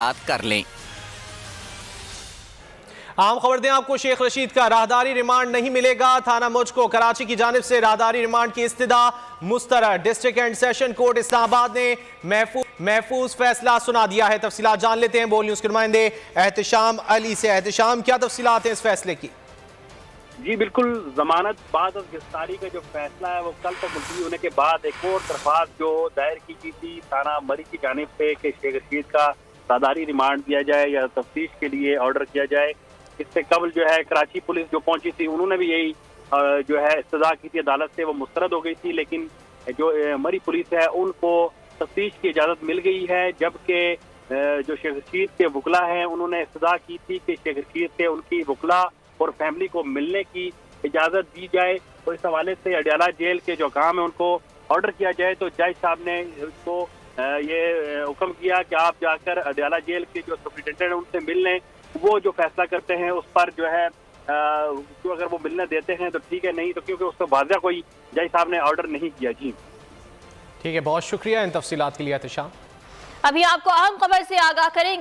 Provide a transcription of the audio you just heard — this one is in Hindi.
बात कर लें। आम खबर दें आपको, शेख रशीद का राहदारी रिमांड नहीं मिलेगा। थाना मुझ को कराची की जानिब से राहदारी रिमांड की इस्तदा मुस्तरद। District and session court Islamabad ने महफूज फैसला सुना दिया है। तफसीलात जान लेते हैं बोल न्यूज के नुमाइंदे एहतशाम अली से। एहतशाम, क्या तफसीलात हैं इस फैसले की? जी बिल्कुल, जमानत बाद गिरफ्तारी का जो फैसला है वो कल तक मुलतवी होने के बाद एक और दरख्वास्त जो दायर की गई थी थाना मरी की जानिब से कि शेख रशीद का राहदारी रिमांड दिया जाए या तफ्तीश के लिए ऑर्डर किया जाए। इससे कबल जो है कराची पुलिस जो पहुंची थी उन्होंने भी यही जो है इस्तदा की थी अदालत से, वो मुस्तरद हो गई थी। लेकिन जो मरी पुलिस है उनको तफ्तीश की इजाज़त मिल गई है, जबकि जो शेख रशीद के वकला हैं उन्होंने इस्तदा की थी कि शेख रशीद से उनकी वकला और फैमिली को मिलने की इजाज़त दी जाए। तो इस हवाले से अडियाला जेल के जो काम है उनको ऑर्डर किया जाए। तो जज साहब ने उसको ये हुक्म किया कि आप जाकर अडियाला जेल के जो सुप्रिटेंडेंट है उनसे मिल लें। वो जो फैसला करते हैं उस पर जो है तो अगर वो मिलने देते हैं तो ठीक है, नहीं तो क्योंकि उस पर वाज़ा कोई जज साहब ने ऑर्डर नहीं किया। जी ठीक है, बहुत शुक्रिया इन तफसीलात के लिए एहतशाम। अभी आपको अहम खबर से आगाह करेंगे।